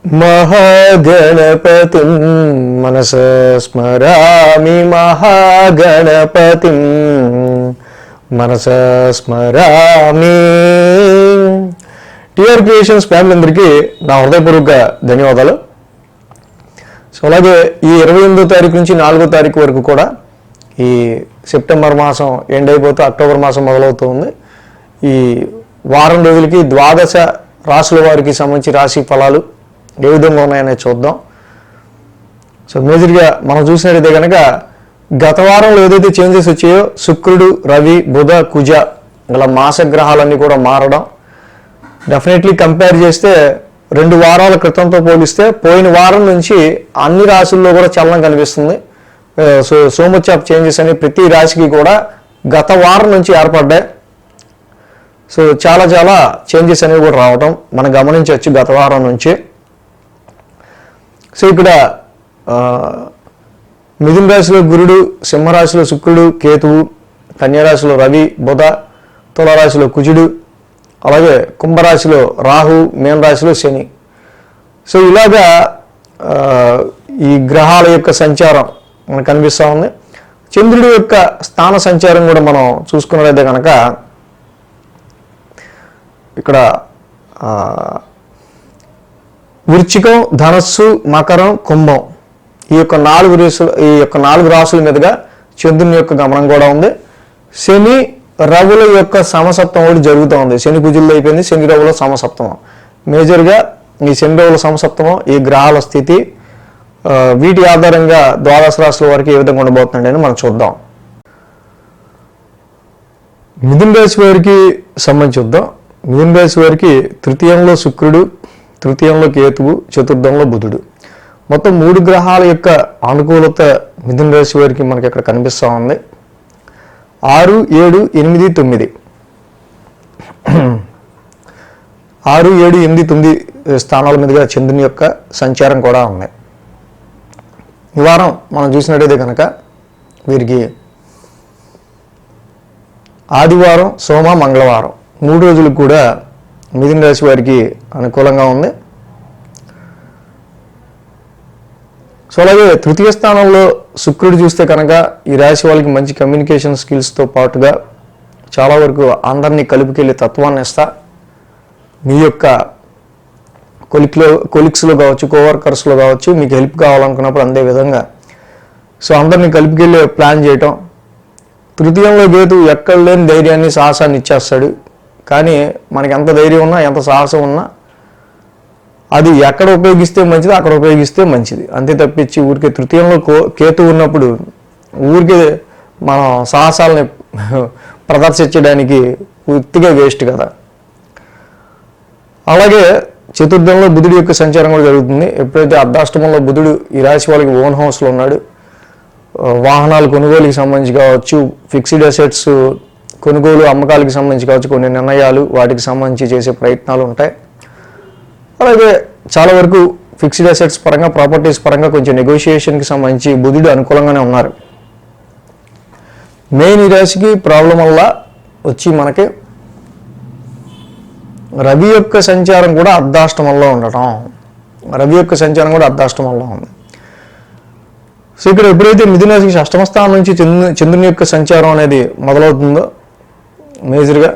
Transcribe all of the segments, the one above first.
महागणपतिं मनसा स्मरामि महागणपतिं మనసా స్మరామి. TR creations family అందరికీ నా హృదయపూర్వక ధన్యవాదాలు. సో అలాగే ఈ 28వ తారీఖు నుంచి 4వ తారీఖు వరకు కూడా ఈ సెప్టెంబర్ మాసం ఎండ్ అయిపోతే అక్టోబర్ మాసం మొదలవుతుంది. ఈ వారం రోజులకి ద్వాదశ రాశుల వారికి సంబంధించి రాశి ఫలాలు ఏ విధంగా ఉన్నాయనేది చూద్దాం. సో మేజర్గా మనం చూసినట్టయితే కనుక గత వారంలో ఏదైతే చేంజెస్ వచ్చాయో శుక్రుడు, రవి, బుధ, కుజ ఇలా మాసగ్రహాలన్నీ కూడా మారడం, డెఫినెట్లీ కంపేర్ చేస్తే 2 వారాల క్రితంతో పోలిస్తే పోయిన వారం నుంచి అన్ని రాశుల్లో కూడా చలనం కనిపిస్తుంది. సో మచ్ ఆఫ్ చేంజెస్ అని ప్రతి రాశికి కూడా గత వారం నుంచి ఏర్పడ్డాయి. సో చాలా చేంజెస్ అనేవి కూడా రావడం మనం గమనించవచ్చు గత వారం నుంచి. సో ఇక్కడ మిథున రాశిలో గురుడు, సింహరాశిలో శుక్రుడు, కేతువు, కన్యారాశిలో రవి, బుధ, తులారాశిలో కుజుడు, అలాగే కుంభరాశిలో రాహు, మీన రాశిలో శని. సో ఇలాగా ఈ గ్రహాల యొక్క సంచారం మనకు కనిపిస్తూ ఉంది. చంద్రుడి యొక్క స్థాన సంచారం కూడా మనం చూసుకున్నట్లయితే కనుక ఇక్కడ వృశ్చికం, ధనస్సు, మకరం, కుంభం ఈ యొక్క 4 రాశుల మీదుగా చంద్రుని యొక్క గమనం కూడా ఉంది. శని రవుల యొక్క సమసప్తం కూడా జరుగుతూ ఉంది. శని కుజుల్లో అయిపోయింది, శని రవుల సమసప్తమం. మేజర్గా ఈ శని రవుల సమసప్తమం, ఈ గ్రహాల స్థితి, వీటి ఆధారంగా ద్వాదశ రాశుల వారికి ఏ విధంగా ఉండబోతుందండి అని మనం చూద్దాం. మిథున రాశి వారికి సంబంధించి చూద్దాం. మిథున రాశి వారికి తృతీయంలో శుక్రుడు, తృతీయంలో కేతువు, చతుర్థంలో బుధుడు, మొత్తం 3 గ్రహాల యొక్క అనుకూలత మిథున రాశి వారికి మనకి ఇక్కడ కనిపిస్తూ ఉంది. 6, 7, 8, 9 6, 7, 8, 9 స్థానాల మీదుగా చంద్రుని యొక్క సంచారం కూడా ఉంది. ఈ వారం మనం చూసినట్టయితే కనుక వీరికి ఆదివారం, సోమ, మంగళవారం 3 రోజులకు కూడా మిథున రాశి వారికి అనుకూలంగా ఉంది. సో అలాగే తృతీయ స్థానంలో శుక్రుడు చూస్తే కనుక ఈ రాశి వాళ్ళకి మంచి కమ్యూనికేషన్ స్కిల్స్తో పాటుగా చాలా వరకు అందరినీ కలుపుకెళ్ళే తత్వాన్ని ఇస్తా. మీ యొక్క కొలిక్స్లో కావచ్చు, కోవర్కర్స్లో కావచ్చు, మీకు హెల్ప్ కావాలనుకున్నప్పుడు అందే విధంగా సో అందరినీ కలుపుకెళ్ళే ప్లాన్ చేయటం. తృతీయంలో కేతు ఎక్కడ లేని ధైర్యాన్ని, సాహసాన్ని ఇచ్చేస్తాడు. కానీ మనకి ఎంత ధైర్యం ఉన్నా, ఎంత సాహసం ఉన్నా అది ఎక్కడ ఉపయోగిస్తే మంచిది అక్కడ ఉపయోగిస్తే మంచిది. అంతే తప్పించి ఊరికే తృతీయంలో కేతు ఉన్నప్పుడు ఊరికే మనం సాహసాలని ప్రదర్శించడానికి పూర్తిగా వేస్ట్ కదా. అలాగే చతుర్థంలో బుధుడి యొక్క సంచారం కూడా జరుగుతుంది. ఎప్పుడైతే అర్ధాష్టమంలో బుధుడు ఈ రాశి వాళ్ళకి ఓన్ హౌస్లో ఉన్నాడు, వాహనాలు కొనుగోలుకి సంబంధించి కావచ్చు, ఫిక్స్డ్ అసెట్స్ కొనుగోలు అమ్మకాలకి సంబంధించి కావచ్చు, కొన్ని నిర్ణయాలు వాటికి సంబంధించి చేసే ప్రయత్నాలు ఉంటాయి. అలాగే చాలా వరకు ఫిక్స్డ్ అసెట్స్ పరంగా, ప్రాపర్టీస్ పరంగా కొంచెం నెగోషియేషన్కి సంబంధించి బుధుడు అనుకూలంగానే ఉన్నారు. మెయిన్ ఈ రాశికి ప్రాబ్లం వల్ల వచ్చి మనకి రవి యొక్క సంచారం కూడా అర్ధాష్టమంలో ఉండటం. రవి యొక్క సంచారం కూడా అర్ధాష్టమంలో ఉంది. సో ఇక్కడ ఎప్పుడైతే మిథున రాశికి అష్టమ స్థానం నుంచి చంద్రుని యొక్క సంచారం అనేది మొదలవుతుందో మేజర్గా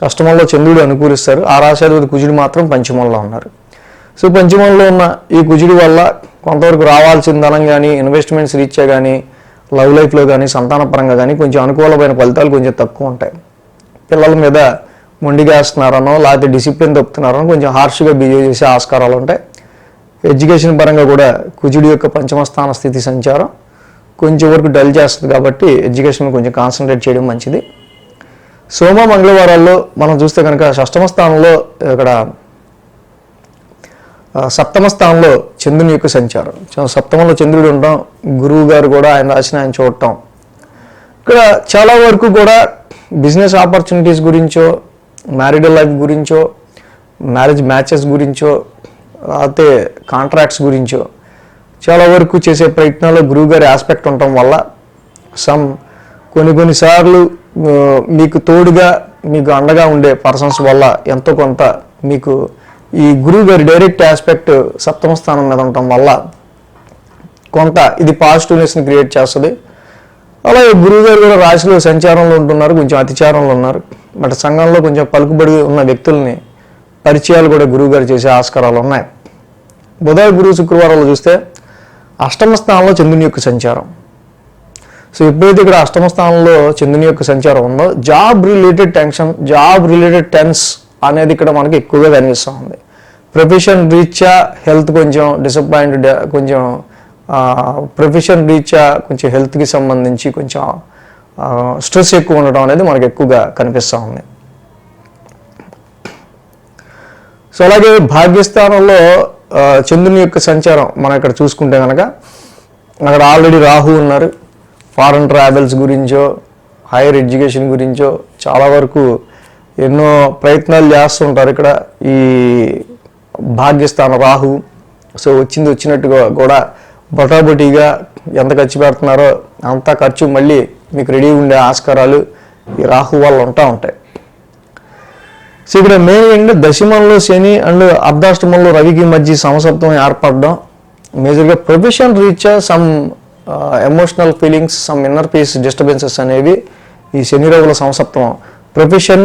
అష్టమంలో చంద్రుడు అనుకూలిస్తారు. ఆ రాశాధిపతి కుజుడు మాత్రం పంచమంలో ఉన్నారు. సో పంచమంలో ఉన్న ఈ కుజుడి వల్ల కొంతవరకు రావాల్సిన ధనం కానీ, ఇన్వెస్ట్మెంట్స్ రీత్యా కానీ, లవ్ లైఫ్లో కానీ, సంతానపరంగా కానీ కొంచెం అనుకూలమైన ఫలితాలు కొంచెం తక్కువ ఉంటాయి. పిల్లల మీద మొండిగేస్తున్నారనో లేకపోతే డిసిప్లిన్ తప్పుతున్నారనో కొంచెం హార్ష్గా బిహేవ్ చేసే ఆస్కారాలు ఉంటాయి. ఎడ్యుకేషన్ పరంగా కూడా కుజుడి యొక్క పంచమ స్థాన స్థితి సంచారం కొంచెం వరకు డల్ చేస్తుంది. కాబట్టి ఎడ్యుకేషన్ కొంచెం కాన్సన్ట్రేట్ చేయడం మంచిది. సోమ, మంగళవారాల్లో మనం చూస్తే కనుక షష్టమ స్థానంలో ఇక్కడ సప్తమ స్థానంలో చంద్రుని యొక్క సంచారం, సప్తమంలో చంద్రుడు ఉండటం, గురువు గారు కూడా ఆయన రాసిన ఆయన చూడటం. ఇక్కడ చాలా వరకు కూడా బిజినెస్ ఆపర్చునిటీస్ గురించో, మ్యారిడల్ లైఫ్ గురించో, మ్యారేజ్ మ్యాచెస్ గురించో, లేకపోతే కాంట్రాక్ట్స్ గురించో చాలా వరకు చేసే ప్రయత్నాల్లో గురువు గారి ఆస్పెక్ట్ ఉండటం వల్ల కొన్నిసార్లు మీకు తోడుగా, మీకు అండగా ఉండే పర్సన్స్ వల్ల ఎంతో కొంత మీకు ఈ గురువు గారి డైరెక్ట్ ఆస్పెక్ట్ సప్తమ స్థానం మీద ఉండటం వల్ల కొంత ఇది పాజిటివ్నెస్ని క్రియేట్ చేస్తుంది. అలాగే గురువు గారు కూడా రాశిలో సంచారంలో ఉంటున్నారు, కొంచెం అతిచారంలో ఉన్నారు. బట్ సంఘంలో కొంచెం పలుకుబడి ఉన్న వ్యక్తుల్ని పరిచయాలు కూడా గురువు గారు చేసే ఆస్కారాలు ఉన్నాయి. బుధ గురు శుక్రవారాలు చూస్తే అష్టమ స్థానంలో చంద్రుని యొక్క సంచారం. సో ఎప్పుడైతే ఇక్కడ అష్టమ స్థానంలో చంద్రుని యొక్క సంచారం ఉందో job related tension, job related tense అనేది ఇక్కడ మనకి ఎక్కువగా కనిపిస్తూ ఉంది. ప్రొఫెషన్ రీత్యా హెల్త్ కొంచెం డిసప్పాయింటెడ్, కొంచెం ప్రొఫెషన్ రీత్యా కొంచెం హెల్త్కి సంబంధించి కొంచెం స్ట్రెస్ ఎక్కువ ఉండడం అనేది మనకు ఎక్కువగా కనిపిస్తూ ఉంది. సో అలాగే భాగ్యస్థానంలో చంద్రుని యొక్క సంచారం మనం ఇక్కడ చూసుకుంటే కనుక అక్కడ ఆల్రెడీ రాహు ఉన్నారు. ఫారెన్ ట్రావెల్స్ గురించో హైయర్ ఎడ్యుకేషన్ గురించో చాలా వరకు ఎన్నో ప్రయత్నాలు చేస్తుంటారు ఇక్కడ ఈ భాగ్యస్థాన రాహు. సో వచ్చినట్టుగా కూడా బొటాబొటీగా ఎంత ఖర్చు పెడుతున్నారో అంత ఖర్చు మళ్ళీ మీకు రెడీ ఉండే ఆస్కారాలు ఈ రాహు వల్ల ఉంటాయి. సో ఇక్కడ మెయిన్ దశమంలో శని అండ్ అర్ధాష్టమంలో రవికి మధ్య సమసప్తం ఏర్పడడం, మేజర్గా ప్రొఫెషన్ రీత్యా some emotional feelings, some inner peace disturbances అనేవి ఈ శని రవుల సమసప్తం profession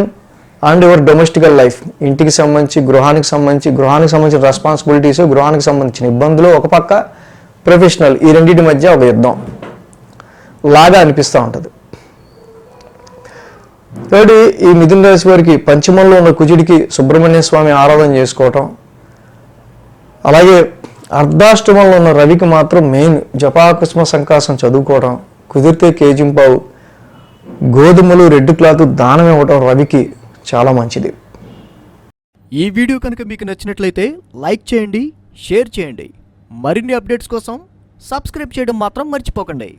and your domestical life, ఇంటికి సంబంధించి గృహానికి సంబంధించిన రెస్పాన్సిబిలిటీస్, గృహానికి సంబంధించిన ఇబ్బందులు ఒక పక్క, ప్రొఫెషనల్, ఈ రెండింటి మధ్య ఒక యుద్ధం లాగా అనిపిస్తూ ఉంటుంది. కాబట్టి ఈ మిథున రాశి వారికి పంచమంలో ఉన్న కుజుడికి సుబ్రహ్మణ్య స్వామి ఆరాధన చేసుకోవటం, అలాగే అర్ధాష్టమంలో ఉన్న రవికి మాత్రం మెయిన్ జపాకుస్మ సంకాసం చదువుకోవడం, కుదిరితే కేజింపావు గోధుమలు రెడ్ క్లాత్ దానం ఇవ్వటం రవికి చాలా మంచిది. ఈ వీడియో కనుక మీకు నచ్చినట్లయితే లైక్ చేయండి, షేర్ చేయండి. మరిన్ని అప్డేట్స్ కోసం సబ్స్క్రైబ్ చేయడం మాత్రం మర్చిపోకండి.